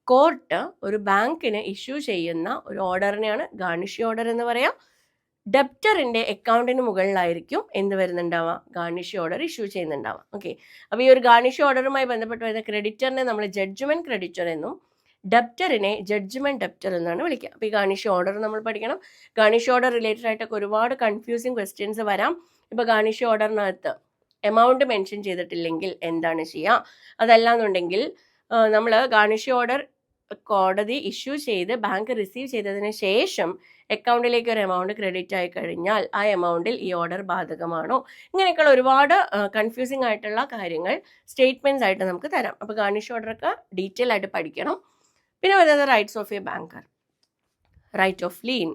കോർട്ട് ഒരു ബാങ്കിന് ഇഷ്യൂ ചെയ്യുന്ന ഒരു ഓർഡറിനെയാണ് ഗാർണിഷി ഓർഡർ എന്ന് പറയാം. ഡെപ്റ്ററിൻ്റെ അക്കൗണ്ടിന് മുകളിലായിരിക്കും എന്ത് വരുന്നുണ്ടാവുക? ഗാർണിഷി ഓർഡർ ഇഷ്യൂ ചെയ്യുന്നുണ്ടാവുക. ഓക്കെ, അപ്പോൾ ഈ ഒരു ഗാർണിഷി ഓർഡറുമായി ബന്ധപ്പെട്ട് വരുന്ന ക്രെഡിറ്ററിനെ നമ്മൾ ജഡ്ജ്മെൻറ്റ് ക്രെഡിറ്റർ എന്നും ഡെപ്റ്ററിനെ ജഡ്ജ്മെൻറ്റ് ഡെപ്റ്റർ എന്നാണ് വിളിക്കുക. അപ്പോൾ ഈ ഗാർണിഷി ഓർഡർ നമ്മൾ പഠിക്കണം. ഗാർണിഷി ഓർഡർ റിലേറ്റഡ് ആയിട്ടൊക്കെ ഒരുപാട് കൺഫ്യൂസിങ് ക്വസ്റ്റ്യൻസ് വരാം. ഇപ്പോൾ ഗാർണിഷി ഓർഡറിനകത്ത് എമൗണ്ട് മെൻഷൻ ചെയ്തിട്ടില്ലെങ്കിൽ എന്താണ് ചെയ്യുക? അതല്ലാന്നുണ്ടെങ്കിൽ നമ്മൾ ഗാർണിഷി ഓർഡർ കോടതി ഇഷ്യൂ ചെയ്ത് ബാങ്ക് റിസീവ് ചെയ്തതിന് ശേഷം അക്കൗണ്ടിലേക്ക് ഒരു എമൗണ്ട് ക്രെഡിറ്റ് ആയി കഴിഞ്ഞാൽ ആ എമൗണ്ടിൽ ഈ ഓർഡർ ബാധകമാണോ? ഇങ്ങനെയൊക്കെയുള്ള ഒരുപാട് കൺഫ്യൂസിങ് ആയിട്ടുള്ള കാര്യങ്ങൾ സ്റ്റേറ്റ്മെൻറ്റ്സ് ആയിട്ട് നമുക്ക് തരാം. അപ്പോൾ ഗാർണിഷ് ഓർഡറൊക്കെ ഡീറ്റെയിൽ ആയിട്ട് പഠിക്കണം. പിന്നെ വരുന്നത് rights of a banker. Right of lien,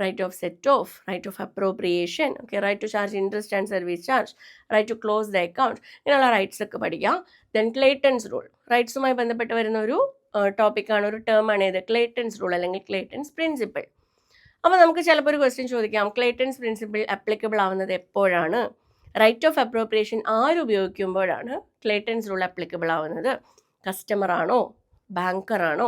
right of set off, right of appropriation, okay, right to charge interest and service charge, right to close the account, ഇങ്ങനെയുള്ള റൈറ്റ്സ് ഒക്കെ പഠിക്കാം. ദെൻ ക്ലേറ്റൺസ് റൂൾ, റൈറ്റ്സുമായി ബന്ധപ്പെട്ട് വരുന്ന ഒരു ടോപ്പിക്കാണ്, ഒരു ടേമാണ് ഇത് ക്ലേറ്റൺസ് റൂൾ അല്ലെങ്കിൽ ക്ലേറ്റൺസ് പ്രിൻസിപ്പിൾ. അപ്പോൾ നമുക്ക് ചിലപ്പോൾ ഒരു ക്വസ്റ്റ്യൻ ചോദിക്കാം, ക്ലേറ്റൺസ് പ്രിൻസിപ്പിൾ അപ്ലിക്കബിൾ ആവുന്നത് എപ്പോഴാണ്? റൈറ്റ് ഓഫ് അപ്രോപ്രിയേഷൻ ആരുപയോഗിക്കുമ്പോഴാണ് ക്ലേറ്റൺസ് റൂൾ അപ്ലിക്കബിൾ ആവുന്നത്? കസ്റ്റമർ ആണോ, ബാങ്കർ ആണോ,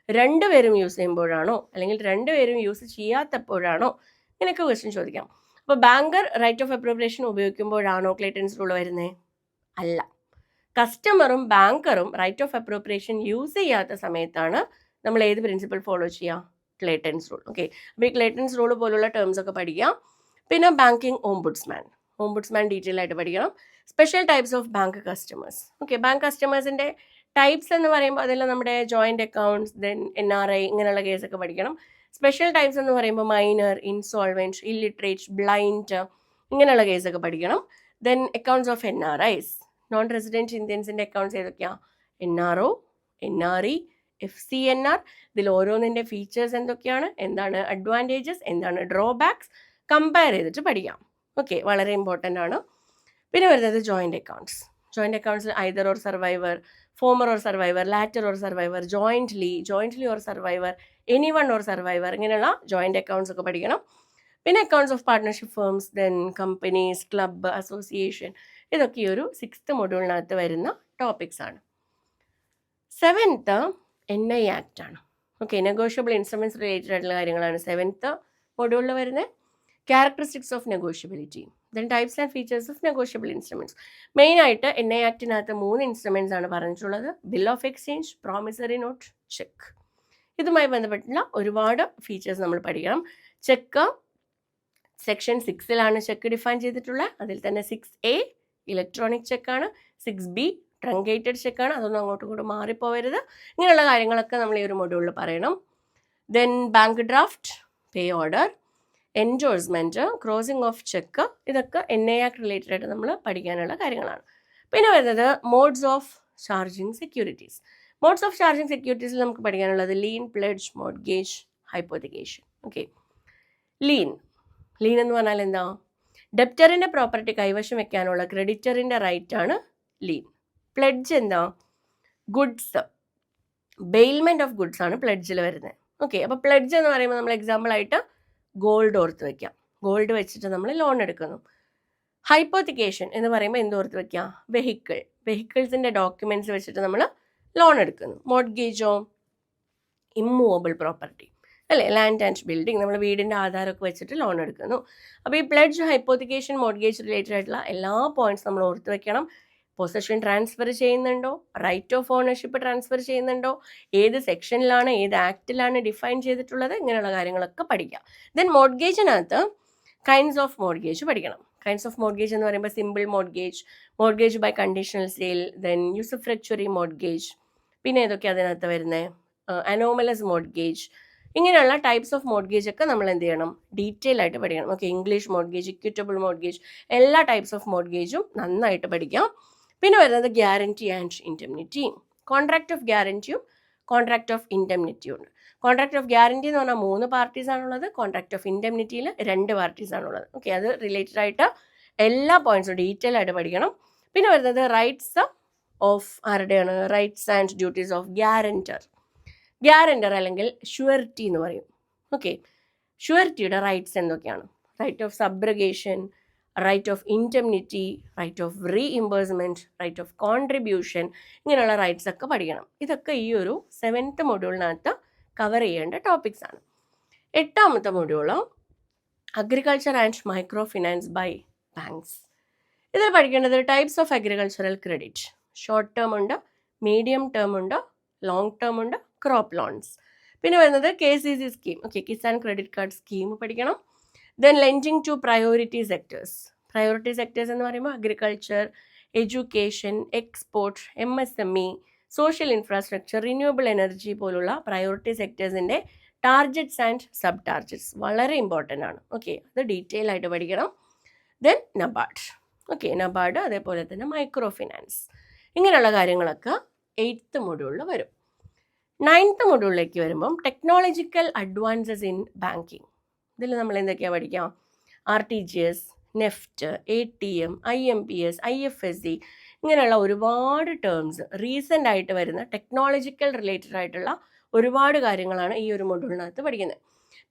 രണ്ടുപേരും യൂസ് ചെയ്യുമ്പോഴാണോ, അല്ലെങ്കിൽ രണ്ടുപേരും യൂസ് ചെയ്യാത്തപ്പോഴാണോ? ഇങ്ങനെയൊക്കെ ക്വസ്റ്റ്യൻ ചോദിക്കാം. അപ്പോൾ ബാങ്കർ റൈറ്റ് ഓഫ് അപ്രോപ്രിയേഷൻ ഉപയോഗിക്കുമ്പോഴാണോ ക്ലേറ്റൺസ് റൂൾ വരുന്നത്? അല്ല. കസ്റ്റമറും ബാങ്കറും റൈറ്റ് ഓഫ് അപ്രോപ്രിയേഷൻ യൂസ് ചെയ്യാത്ത സമയത്താണ് നമ്മൾ ഏത് പ്രിൻസിപ്പിൾ ഫോളോ ചെയ്യുക? ക്ലേറ്റൺസ് റൂൾ. ഓക്കെ, അപ്പോൾ ഈ ക്ലേറ്റൺസ് റൂൾ പോലുള്ള ടേംസ് ഒക്കെ പഠിക്കാം. പിന്നെ ബാങ്കിങ് ഓംബുഡ്സ്മാൻ ഡീറ്റെയിൽ ആയിട്ട് പഠിക്കണം. Special types of bank customers. Okay, bank കസ്റ്റമേഴ്സിൻ്റെ ടൈപ്സ് എന്ന് പറയുമ്പോൾ അതിൽ നമ്മുടെ ജോയിൻറ്റ് അക്കൗണ്ട്സ്, ദെൻ NRI ഇങ്ങനെയുള്ള കേസൊക്കെ പഠിക്കണം. സ്പെഷ്യൽ ടൈപ്സ് എന്ന് പറയുമ്പോൾ മൈനർ, ഇൻസോൾവെൻറ്റ്, ഇല്ലിറ്ററേറ്റ്, ബ്ലൈൻഡ് ഇങ്ങനെയുള്ള കേസൊക്കെ പഠിക്കണം. Then accounts of NRIs, non resident ഇന്ത്യൻസിൻ്റെ അക്കൗണ്ട്സ് ഏതൊക്കെയാണ്? NRO, NRE, FCNR. ഇതിൽ ഓരോന്നിൻ്റെ ഫീച്ചേഴ്സ് എന്തൊക്കെയാണ്, എന്താണ് അഡ്വാൻറ്റേജസ്, എന്താണ് ഡ്രോബാക്സ്, കമ്പയർ ചെയ്തിട്ട് പഠിക്കാം. ഓക്കെ, വളരെ ഇമ്പോർട്ടൻ്റ് ആണ്. പിന്നെ വരുന്നത് ജോയിൻറ്റ് അക്കൗണ്ട്സിൽ either or survivor, former or survivor, latter or survivor, jointly or survivor, anyone or survivor, ഇങ്ങനെയുള്ള ജോയിൻറ്റ് അക്കൗണ്ട്സ് ഒക്കെ പഠിക്കണം. പിന്നെ accounts of partnership firms, then companies, club, association, ഇതൊക്കെ ഈ ഒരു 6th മൊഡ്യൂളിനകത്ത് വരുന്ന ടോപ്പിക്സ് ആണ്. 7th NI ആക്ട് ആണ്. ഓക്കെ, നെഗോഷ്യബിൾ ഇൻസ്ട്രുമെൻറ്റ്സ് റിലേറ്റഡ് ആയിട്ടുള്ള കാര്യങ്ങളാണ് 7th മൊഡ്യൂളിൽ വരുന്നത്. Characteristics of negotiability, then types and features of negotiable instruments. മെയിനായിട്ട് NI ആക്ടിനകത്ത് 3 ഇൻസ്ട്രുമെൻറ്റ്സ് ആണ് പറഞ്ഞിട്ടുള്ളത്: bill of exchange, promissory note, check. ഇതുമായി ബന്ധപ്പെട്ടുള്ള ഒരുപാട് ഫീച്ചേഴ്സ് നമ്മൾ പഠിക്കണം. ചെക്ക് സെക്ഷൻ 6ലാണ് ചെക്ക് ഡിഫൈൻ ചെയ്തിട്ടുള്ളത്. അതിൽ തന്നെ 6A ഇലക്ട്രോണിക് ചെക്കാണ്, 6B ട്രങ്കേറ്റഡ് ചെക്കാണ്. അതൊന്നും അങ്ങോട്ടും ഇങ്ങോട്ടും മാറിപ്പോവരുത്. ഇങ്ങനെയുള്ള കാര്യങ്ങളൊക്കെ നമ്മൾ ഈ ഒരു മൊഡ്യൂളിൽ പറയണം. Then bank draft, pay order, endorsement, crossing of cheque, ഇതൊക്കെ NI ആക്ട് റിലേറ്റഡ് ആയിട്ട് നമ്മൾ പഠിക്കാനുള്ള കാര്യങ്ങളാണ്. പിന്നെ വരുന്നത് modes of charging securities. Modes of charging സെക്യൂരിറ്റീസിൽ നമുക്ക് പഠിക്കാനുള്ളത് lien, pledge, mortgage, hypothecation. Okay, lien എന്ന് പറഞ്ഞാൽ എന്താ? ഡെപ്റ്ററിൻ്റെ പ്രോപ്പർട്ടി കൈവശം വെക്കാനുള്ള ക്രെഡിറ്ററിൻ്റെ റൈറ്റ് ആണ് ലീൻ. പ്ലെഡ്ജ് എന്താ? ഗുഡ്സ്, ബെയിൽമെൻറ്റ് ഓഫ് ഗുഡ്സ് ആണ് പ്ലെഡ്ജിൽ വരുന്നത്. ഓക്കെ, അപ്പോൾ പ്ലെഡ്ജ് എന്ന് പറയുമ്പോൾ നമ്മൾ എക്സാമ്പിളായിട്ട് ഗോൾഡ് ഓർത്ത് വയ്ക്കാം. ഗോൾഡ് വെച്ചിട്ട് നമ്മൾ ലോൺ എടുക്കുന്നു. ഹൈപ്പോത്തിക്കേഷൻ എന്ന് പറയുമ്പോൾ എന്തോർത്ത് വയ്ക്കാം? വെഹിക്കിൾസിൻ്റെ ഡോക്യുമെൻറ്റ്സ് വെച്ചിട്ട് നമ്മൾ ലോൺ എടുക്കുന്നു. മോർഗേജോ? ഇമ്മൂവബിൾ പ്രോപ്പർട്ടി അല്ലേ, ലാൻഡ് ആൻഡ് ബിൽഡിംഗ്, നമ്മൾ വീടിൻ്റെ ആധാരമൊക്കെ വെച്ചിട്ട് ലോൺ എടുക്കുന്നു. അപ്പോൾ ഈ പ്ലെഡ്ജ്, ഹൈപ്പോത്തിക്കേഷൻ, മോർഗേജ് റിലേറ്റഡ് ആയിട്ടുള്ള എല്ലാ പോയിന്റ്സ് നമ്മൾ ഓർത്ത് വെക്കണം. പൊസഷൻ ട്രാൻസ്ഫർ ചെയ്യുന്നുണ്ടോ, റൈറ്റ് ഓഫ് ഓണർഷിപ്പ് ട്രാൻസ്ഫർ ചെയ്യുന്നുണ്ടോ, ഏത് സെക്ഷനിലാണ്, ഏത് ആക്റ്റിലാണ് ഡിഫൈൻ ചെയ്തിട്ടുള്ളത്, ഇങ്ങനെയുള്ള കാര്യങ്ങളൊക്കെ പഠിക്കാം. ദെൻ മോർഗേജിനകത്ത് കൈൻഡ്സ് ഓഫ് മോർഗേജ് പഠിക്കണം. കൈൻഡ്സ് ഓഫ് മോർഗേജ് എന്ന് പറയുമ്പോൾ simple mortgage, mortgage by conditional sale, then usufructuary mortgage, പിന്നെ ഏതൊക്കെ അതിനകത്ത് വരുന്നത്? അനോമലസ് മോർഗേജ്, ഇങ്ങനെയുള്ള ടൈപ്സ് ഓഫ് മോർഗേജ് ഒക്കെ നമ്മൾ എന്ത് ചെയ്യണം? ഡീറ്റെയിൽ ആയിട്ട് പഠിക്കണം. Okay, English mortgage, equitable mortgage, എല്ലാ ടൈപ്സ് ഓഫ് മോർഗേജും നന്നായിട്ട് പഠിക്കാം. പിന്നെ വരുന്നത് guarantee and indemnity. Contract of ഗ്യാരണ്ടിയും കോൺട്രാക്ട് ഓഫ് ഇൻഡെംനിറ്റിയും ഉണ്ട്. കോൺട്രാക്ട് ഓഫ് ഗ്യാരണ്ടി എന്ന് പറഞ്ഞാൽ 3 പാർട്ടീസ് ആണുള്ളത്. കോൺട്രാക്ട് ഓഫ് ഇൻഡെംനിറ്റിയിൽ 2 പാർട്ടീസ് ആണുള്ളത്. ഓക്കെ, അത് റിലേറ്റഡ് ആയിട്ട് എല്ലാ പോയിന്റ്സും ഡീറ്റെയിൽ ആയിട്ട് പഠിക്കണം. പിന്നെ വരുന്നത് റൈറ്റ്സ് ഓഫ് ആരുടെയാണ്? Rights and duties of guarantor. Guarantor അല്ലെങ്കിൽ ഷുവറിറ്റി എന്ന് പറയും. ഓക്കെ, ഷുവറിറ്റിയുടെ റൈറ്റ്സ് എന്തൊക്കെയാണ്? Right of subrogation, right of indemnity, right of reimbursement, right of contribution, ഇങ്ങനെയുള്ള റൈറ്റ്സ് ഒക്കെ പഠിക്കണം. ഇതൊക്കെ ഈ ഒരു 7th മൊഡ്യൂളിനകത്ത് കവർ ചെയ്യേണ്ട ടോപ്പിക്സ് ആണ്. 8ാമത്തെ module agriculture and micro finance by banks. ഇതിൽ പഠിക്കേണ്ടത് types of agricultural credit. Short term ഉണ്ട്, മീഡിയം ടേം ഉണ്ട്, ലോങ് ടേം ഉണ്ട്, ക്രോപ്പ് ലോൺസ്. പിന്നെ വരുന്നത് KCC scheme. Okay, Kisan credit card scheme പഠിക്കണം. Then lending to priority sectors. Priority sectors എന്ന് പറയുമ്പോൾ agriculture, education, export, MSME, social infrastructure, renewable energy പോലുള്ള priority സെക്ടേഴ്സിൻ്റെ ടാർജറ്റ്സ് ആൻഡ് സബ് ടാർജറ്റ്സ് വളരെ ഇമ്പോർട്ടൻ്റ് ആണ്. ഓക്കെ, അത് ഡീറ്റെയിൽ ആയിട്ട് പഠിക്കണം. Then NABARD. ഓക്കെ, നബാർഡ്, അതേപോലെ തന്നെ മൈക്രോ ഫിനാൻസ്, ഇങ്ങനെയുള്ള കാര്യങ്ങളൊക്കെ 8th മൊഡ്യൂളിൽ വരും. 9th മൊഡ്യൂളിലേക്ക് വരുമ്പം ടെക്നോളജിക്കൽ അഡ്വാൻസസ് ഇൻ ബാങ്കിങ്. ഇതിൽ നമ്മൾ എന്തൊക്കെയാണ് പഠിക്കാം? RTGS, NEFT, ATM, IMPS, IFSC, ഇങ്ങനെയുള്ള ഒരുപാട് ടേംസ് റീസെൻ്റ് ആയിട്ട് വരുന്ന ടെക്നോളജിക്കൽ റിലേറ്റഡ് ആയിട്ടുള്ള ഒരുപാട് കാര്യങ്ങളാണ് ഈ ഒരു മൊഡ്യൂളിനകത്ത് പഠിക്കുന്നത്.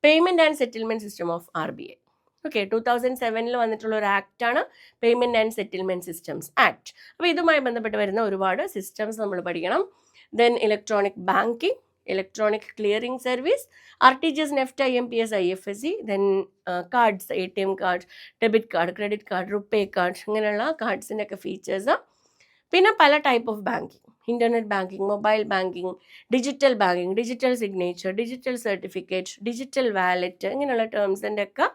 Payment and settlement system of RBI. Okay, 2007 വന്നിട്ടുള്ള ഒരു ആക്റ്റാണ് payment and settlement systems act. അപ്പോൾ ഇതുമായി ബന്ധപ്പെട്ട് വരുന്ന ഒരുപാട് സിസ്റ്റംസ് നമ്മൾ പഠിക്കണം. Then electronic banking, electronic clearing service, RTGS, NEFT, IMPS, IFSC, then cards, ATM card, debit card, credit card, RuPay card, ഇങ്ങനെയുള്ള കാർഡ്സിൻ്റെ ഒക്കെ ഫീച്ചേഴ്സ്. പിന്നെ പല type of banking, internet banking, mobile banking, digital banking, digital signature, digital certificate, digital wallet, ഇങ്ങനെയുള്ള ടേംസിൻ്റെ ഒക്കെ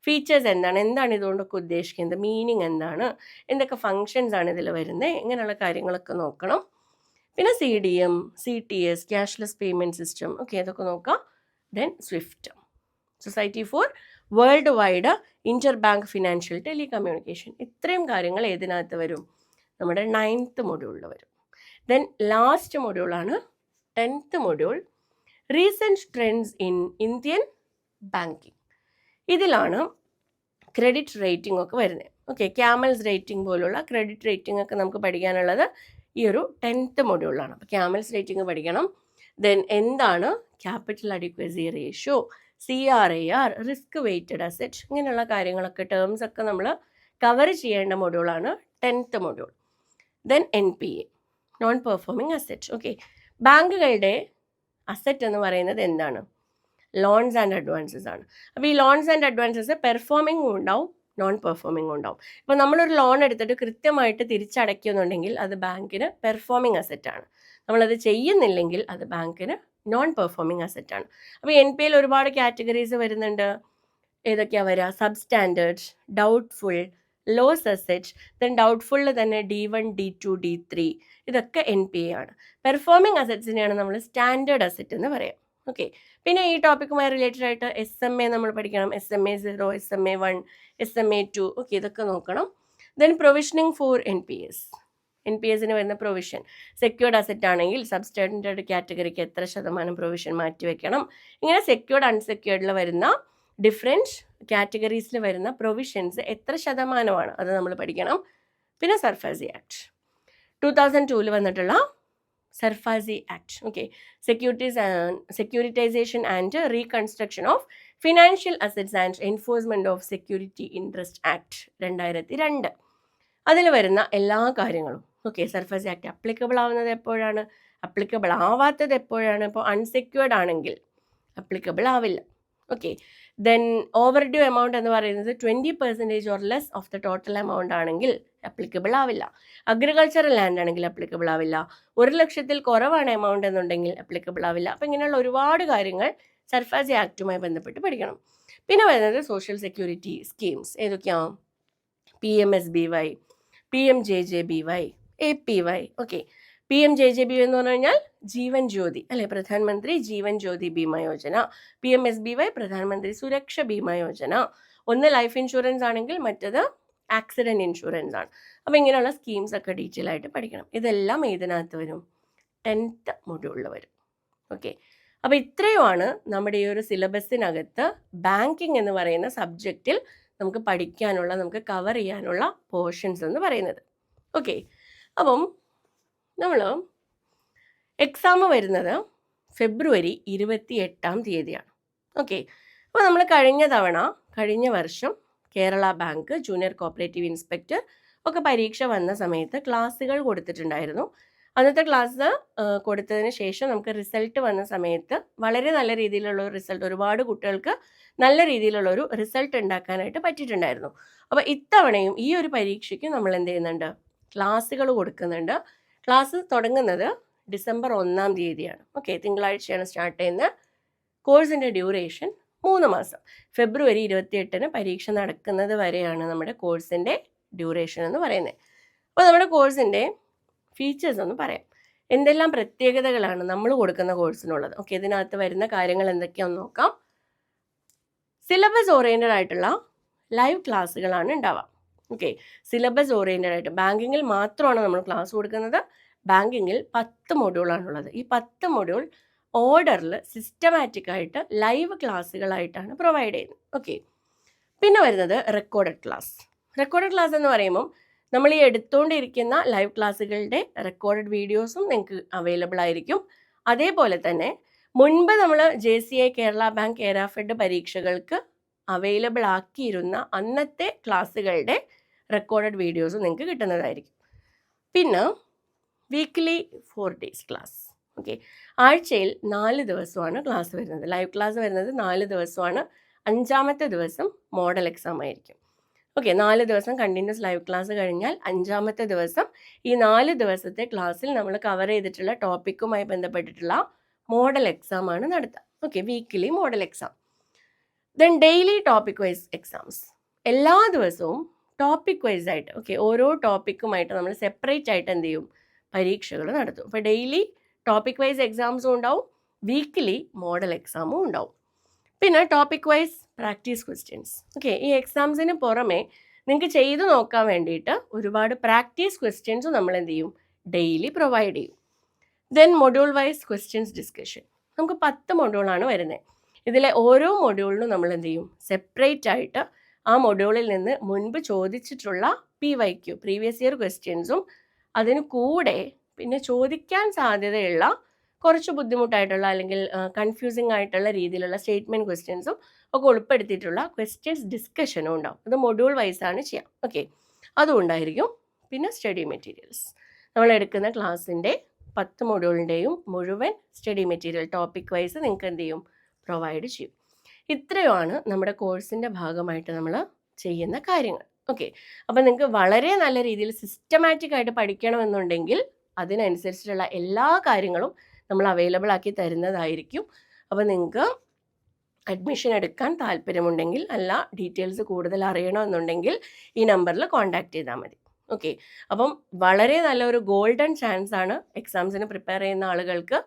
features എന്താണ് ഇതുകൊണ്ടൊക്കെ ഉദ്ദേശിക്കുന്നത്, meaning എന്താണ്, എന്തൊക്കെ ഫങ്ഷൻസ് ആണ് ഇതിൽ വരുന്നത്, ഇങ്ങനെയുള്ള കാര്യങ്ങളൊക്കെ നോക്കണം. പിന്നെ CDM, CTS, cashless payment system, okay, അതൊക്കെ നോക്കാം. Then SWIFT, society for world wide inter bank financial telecommunication, ഇത്രയും കാര്യങ്ങൾ ഏതിനകത്ത് വരും? നമ്മുടെ 9th മൊഡ്യൂളിൽ വരും. ദെൻ ലാസ്റ്റ് മൊഡ്യൂളാണ് 10th module, recent trends in Indian banking. ഇതിലാണ് ക്രെഡിറ്റ് റേറ്റിംഗ് ഒക്കെ വരുന്നത്. ഓക്കെ, ക്യാമൽസ് റേറ്റിംഗ് പോലുള്ള ക്രെഡിറ്റ് റേറ്റിംഗ് ഒക്കെ നമുക്ക് പഠിക്കാനുള്ളത് ഈ ഒരു 10th മൊഡ്യൂളിലാണ്. അപ്പോൾ ക്യാമൽസ് റേറ്റിംഗ് പഠിക്കണം. ദെൻ എന്താണ് capital adequacy ratio, CRAR, risk weighted asset, ഇങ്ങനെയുള്ള കാര്യങ്ങളൊക്കെ ടേംസ് ഒക്കെ നമ്മൾ കവർ ചെയ്യേണ്ട മൊഡ്യൂളാണ് 10th module. Then NPA, non performing asset. Okay, ബാങ്കുകളുടെ അസെറ്റ് എന്ന് പറയുന്നത് എന്താണ്? ലോൺസ് ആൻഡ് അഡ്വാൻസസ് ആണ്. അപ്പോൾ ഈ ലോൺസ് ആൻഡ് അഡ്വാൻസസ് പെർഫോമിംഗും ഉണ്ടാവും, നോൺ പെർഫോമിംഗും ഉണ്ടാവും. ഇപ്പോൾ നമ്മളൊരു ലോൺ എടുത്തിട്ട് കൃത്യമായിട്ട് തിരിച്ചടയ്ക്കുന്നുണ്ടെങ്കിൽ അത് ബാങ്കിന് പെർഫോമിംഗ് അസെറ്റാണ്. നമ്മളത് ചെയ്യുന്നില്ലെങ്കിൽ അത് ബാങ്കിന് നോൺ പെർഫോമിംഗ് അസെറ്റാണ്. അപ്പോൾ NPAയിൽ ഒരുപാട് കാറ്റഗറീസ് വരുന്നുണ്ട്. ഏതൊക്കെയാണ് വരിക? Substandard, doubtful, loss asset, then ഡൗട്ട്ഫുള്ളിൽ തന്നെ D1, D2, D3, ഇതൊക്കെ NPA ആണ്. പെർഫോമിംഗ് അസെറ്റ്സിനെയാണ് നമ്മൾ സ്റ്റാൻഡേർഡ് അസെറ്റ് എന്ന് പറയാം. ഓക്കെ, പിന്നെ ഈ ടോപ്പിക്കുമായി റിലേറ്റഡ് ആയിട്ട് SMA നമ്മൾ പഠിക്കണം. SMA 0, SMA 1, SMA 2, ഓക്കെ, ഇതൊക്കെ നോക്കണം. ദെൻ പ്രൊവിഷനിങ് ഫോർ NPSന് വരുന്ന പ്രൊവിഷൻ, സെക്യൂർഡ് അസെറ്റ് ആണെങ്കിൽ സബ്സ്റ്റാൻഡേർഡ് കാറ്റഗറിക്ക് എത്ര ശതമാനം പ്രൊവിഷൻ മാറ്റി വെക്കണം, ഇങ്ങനെ സെക്യൂർഡ് അൺസെക്യൂർഡിൽ വരുന്ന ഡിഫറെൻറ്റ് കാറ്റഗറീസിൽ വരുന്ന പ്രൊവിഷൻസ് എത്ര ശതമാനമാണ് അത് നമ്മൾ പഠിക്കണം. പിന്നെ സർഫാസി ആക്ട് 2002 വന്നിട്ടുള്ള SARFAESI act. Okay, securitisation and reconstruction of financial assets and enforcement of security interest act 2002. അതിൽ വരുന്ന എല്ലാ കാര്യങ്ങളും. ഓക്കെ, സർഫാസി ആക്ട് അപ്ലിക്കബിൾ ആവുന്നത് എപ്പോഴാണ്, അപ്ലിക്കബിൾ ആവാത്തത് എപ്പോഴാണ്? ഇപ്പോൾ അൺസെക്യൂർഡ് ആണെങ്കിൽ അപ്ലിക്കബിൾ ആവില്ല. Okay, then over due amount എന്ന് പറയുന്നത് 20% or less of the total amount ആണെങ്കിൽ അപ്ലിക്കബിൾ ആവില്ല. അഗ്രികൾച്ചറൽ ലാൻഡ് ആണെങ്കിൽ അപ്ലിക്കബിൾ ആവില്ല. 1,00,000 കുറവാണ് എമൗണ്ട് എന്നുണ്ടെങ്കിൽ അപ്ലിക്കബിൾ ആവില്ല. അപ്പോൾ ഇങ്ങനെയുള്ള ഒരുപാട് കാര്യങ്ങൾ സർഫാസി ആക്റ്റുമായി ബന്ധപ്പെട്ട് പഠിക്കണം. പിന്നെ വരുന്നത് സോഷ്യൽ സെക്യൂരിറ്റി സ്കീംസ് ഏതൊക്കെയാണ്? PMSBY, PMJJBY, APY. Okay, PMJJBY എന്ന് പറഞ്ഞു കഴിഞ്ഞാൽ ജീവൻ ജ്യോതി അല്ലെ, പ്രധാനമന്ത്രി ജീവൻ ജ്യോതി ബീമ യോജന. PMSBY പ്രധാനമന്ത്രി സുരക്ഷ ബീമ യോജന. ഒന്ന് ലൈഫ് ഇൻഷുറൻസ് ആണെങ്കിൽ മറ്റത് ആക്സിഡൻറ്റ് ഇൻഷുറൻസ് ആണ്. അപ്പോൾ ഇങ്ങനെയുള്ള സ്കീംസ് ഒക്കെ ഡീറ്റെയിൽ ആയിട്ട് പഠിക്കണം. ഇതെല്ലാം ഏതിനകത്ത് വരും? 10th മൊഡ്യൂളിൽ വരും. ഓക്കെ, അപ്പോൾ ഇത്രയുമാണ് നമ്മുടെ ഈ ഒരു സിലബസിനകത്ത് ബാങ്കിങ് എന്ന് പറയുന്ന സബ്ജക്റ്റിൽ നമുക്ക് പഠിക്കാനുള്ള, നമുക്ക് കവർ ചെയ്യാനുള്ള പോർഷൻസ് എന്ന് പറയുന്നത്. ഓക്കെ, അപ്പം നമ്മൾ എക്സാം വരുന്നത് ഫെബ്രുവരി 28 ഓക്കെ. അപ്പോൾ നമ്മൾ കഴിഞ്ഞ വർഷം Kerala bank junior cooperative inspector ഒക്കെ പരീക്ഷ വന്ന സമയത്ത് ക്ലാസ്സുകൾ കൊടുത്തിട്ടുണ്ടായിരുന്നു. അന്നത്തെ ക്ലാസ് കൊടുത്തതിന് ശേഷം നമുക്ക് റിസൾട്ട് വന്ന സമയത്ത് വളരെ നല്ല രീതിയിലുള്ള ഒരു റിസൾട്ട്, ഒരുപാട് കുട്ടികൾക്ക് നല്ല രീതിയിലുള്ള ഒരു റിസൾട്ട് ഉണ്ടാക്കാനായിട്ട് പറ്റിയിട്ടുണ്ടായിരുന്നു. അപ്പോൾ ഇത്തവണയും ഈ ഒരു പരീക്ഷയ്ക്ക് നമ്മൾ എന്ത് ചെയ്യുന്നുണ്ട്, ക്ലാസ്സുകൾ കൊടുക്കുന്നുണ്ട്. ക്ലാസ് തുടങ്ങുന്നത് ഡിസംബർ 1 ഓക്കെ, തിങ്കളാഴ്ചയാണ് സ്റ്റാർട്ട് ചെയ്യുന്നത്. കോഴ്സിൻ്റെ ഡ്യൂറേഷൻ 3 മാസം. ഫെബ്രുവരി 28 പരീക്ഷ നടക്കുന്നത് വരെയാണ് നമ്മുടെ കോഴ്സിൻ്റെ ഡ്യൂറേഷൻ എന്ന് പറയുന്നത്. അപ്പോൾ നമ്മുടെ കോഴ്സിൻ്റെ ഫീച്ചേഴ്സ് ഒന്ന് പറയാം. എന്തെല്ലാം പ്രത്യേകതകളാണ് നമ്മൾ കൊടുക്കുന്ന കോഴ്സിനുള്ളത്? ഓക്കെ, ഇതിനകത്ത് വരുന്ന കാര്യങ്ങൾ എന്തൊക്കെയാണെന്ന് നോക്കാം. സിലബസ് ഓറിയൻറ്റഡ് ആയിട്ടുള്ള ലൈവ് ക്ലാസ്സുകളാണ് ഉണ്ടാവുക. ഓക്കെ, സിലബസ് ഓറിയൻറ്റഡ് ആയിട്ട് ബാങ്കിങ്ങിൽ മാത്രമാണ് നമ്മൾ ക്ലാസ് കൊടുക്കുന്നത്. ബാങ്കിങ്ങിൽ 10 മൊഡ്യൂളാണുള്ളത്. ഈ 10 മൊഡ്യൂൾ ഓർഡറിൽ സിസ്റ്റമാറ്റിക് ആയിട്ട് ലൈവ് ക്ലാസ്സുകളായിട്ടാണ് പ്രൊവൈഡ് ചെയ്യുന്നത്. ഓക്കെ, പിന്നെ വരുന്നത് റെക്കോർഡഡ് ക്ലാസ്. റെക്കോർഡഡ് ക്ലാസ് എന്ന് പറയുമ്പം നമ്മൾ ഈ എടുത്തുകൊണ്ടിരിക്കുന്ന ലൈവ് ക്ലാസ്സുകളുടെ റെക്കോർഡഡ് വീഡിയോസും നിങ്ങൾക്ക് അവൈലബിൾ ആയിരിക്കും. അതേപോലെ തന്നെ മുൻപ് നമ്മൾ JCI, കേരള ബാങ്ക്, കേരാഫെഡ് പരീക്ഷകൾക്ക് അവൈലബിൾ ആക്കിയിരുന്ന അന്നത്തെ ക്ലാസ്സുകളുടെ റെക്കോർഡഡ് വീഡിയോസും നിങ്ങൾക്ക് കിട്ടുന്നതായിരിക്കും. പിന്നെ വീക്ക്ലി 4 ഡേയ്സ് ക്ലാസ്. ഓക്കെ, ആഴ്ചയിൽ 4 ദിവസമാണ് ക്ലാസ് വരുന്നത്. ലൈവ് ക്ലാസ് വരുന്നത് 4 ദിവസമാണ്. 5ാമത്തെ ദിവസം മോഡൽ എക്സാം ആയിരിക്കും. ഓക്കെ, 4 ദിവസം കണ്ടിന്യൂസ് ലൈവ് ക്ലാസ് കഴിഞ്ഞാൽ 5ാമത്തെ ദിവസം ഈ 4 ദിവസത്തെ ക്ലാസ്സിൽ നമ്മൾ കവർ ചെയ്തിട്ടുള്ള ടോപ്പിക്കുമായി ബന്ധപ്പെട്ടിട്ടുള്ള മോഡൽ എക്സാം ആണ് നടത്തുക. Okay, weekly model exam. Then daily topic wise exams. എല്ലാ ദിവസവും ടോപ്പിക് വൈസ് ആയിട്ട്, ഓക്കെ, ഓരോ ടോപ്പിക്കുമായിട്ട് നമ്മൾ സെപ്പറേറ്റ് ആയിട്ട് എന്ത് ചെയ്യും, പരീക്ഷകൾ നടത്തും. അപ്പോൾ ഡെയിലി ടോപ്പിക് വൈസ് എക്സാംസും ഉണ്ടാവും, വീക്കിലി മോഡൽ എക്സാമും ഉണ്ടാവും. പിന്നെ topic wise practice questions. Okay, ഈ എക്സാംസിന് പുറമെ നിങ്ങൾക്ക് ചെയ്തു നോക്കാൻ വേണ്ടിയിട്ട് ഒരുപാട് പ്രാക്ടീസ് ക്വസ്റ്റ്യൻസും നമ്മൾ എന്ത് ചെയ്യും, ഡെയിലി പ്രൊവൈഡ് ചെയ്യും. Then module wise questions discussion. നമുക്ക് 10 മൊഡ്യൂളാണ് വരുന്നത്. ഇതിലെ ഓരോ മൊഡ്യൂളിനും നമ്മൾ എന്ത് ചെയ്യും, സെപ്പറേറ്റ് ആയിട്ട് ആ മൊഡ്യൂളിൽ നിന്ന് മുൻപ് ചോദിച്ചിട്ടുള്ള PYQ, പ്രീവിയസ് ഇയർ ക്വസ്റ്റ്യൻസും അതിന് കൂടെ പിന്നെ ചോദിക്കാൻ സാധ്യതയുള്ള കുറച്ച് ബുദ്ധിമുട്ടായിട്ടുള്ള അല്ലെങ്കിൽ കൺഫ്യൂസിങ് ആയിട്ടുള്ള രീതിയിലുള്ള സ്റ്റേറ്റ്മെൻറ്റ് ക്വസ്റ്റ്യൻസും ഒക്കെ ഉൾപ്പെടുത്തിയിട്ടുള്ള ക്വസ്റ്റ്യൻസ് ഡിസ്കഷനും ഉണ്ടാവും. അത് മൊഡ്യൂൾ വൈസാണ് ചെയ്യാം. ഓക്കെ, അതും ഉണ്ടായിരിക്കും. പിന്നെ സ്റ്റഡി മെറ്റീരിയൽസ്. നമ്മൾ എടുക്കുന്ന ക്ലാസ്സിൻ്റെ 10 മൊഡ്യൂളിൻ്റെയും മുഴുവൻ സ്റ്റഡി മെറ്റീരിയൽ ടോപ്പിക് വൈസ് നിങ്ങൾക്ക് എന്ത് ചെയ്യും, പ്രൊവൈഡ് ചെയ്യും. ഇത്രയുമാണ് നമ്മുടെ കോഴ്സിൻ്റെ ഭാഗമായിട്ട് നമ്മൾ ചെയ്യുന്ന കാര്യങ്ങൾ. ഓക്കെ, അപ്പോൾ നിങ്ങൾക്ക് വളരെ നല്ല രീതിയിൽ സിസ്റ്റമാറ്റിക് ആയിട്ട് പഠിക്കണമെന്നുണ്ടെങ്കിൽ അതിനനുസരിച്ചിട്ടുള്ള എല്ലാ കാര്യങ്ങളും നമ്മൾ അവൈലബിൾ ആക്കി തരുന്നതായിരിക്കും. അപ്പോൾ നിങ്ങൾക്ക് അഡ്മിഷൻ എടുക്കാൻ താല്പര്യമുണ്ടെങ്കിൽ, അല്ല ഡീറ്റെയിൽസ് കൂടുതൽ അറിയണമെന്നുണ്ടെങ്കിൽ ഈ നമ്പറിൽ കോൺടാക്റ്റ് ചെയ്താൽ മതി. ഓക്കെ, അപ്പം വളരെ നല്ലൊരു ഗോൾഡൻ ചാൻസ് ആണ് എക്സാംസിന് പ്രിപ്പയർ ചെയ്യുന്ന ആളുകൾക്ക്.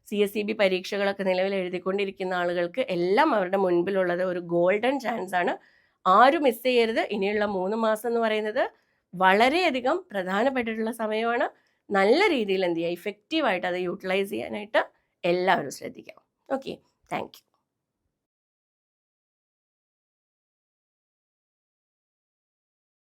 CSEB പരീക്ഷകളൊക്കെ നിലവിൽ എഴുതിക്കൊണ്ടിരിക്കുന്ന ആളുകൾക്ക് എല്ലാം അവരുടെ മുൻപിലുള്ളത് ഒരു ഗോൾഡൻ ചാൻസ് ആണ്. ആരും മിസ് ചെയ്യരുത്. ഇനിയുള്ള 3 മാസം എന്ന് പറയുന്നത് വളരെയധികം പ്രധാനപ്പെട്ടിട്ടുള്ള സമയമാണ്. നല്ല രീതിയിൽ എന്ത് ചെയ്യുക, ഇഫക്റ്റീവായിട്ട് അത് യൂട്ടിലൈസ് ചെയ്യാനായിട്ട് എല്ലാവരും ശ്രദ്ധിക്കാം. Okay, thank you.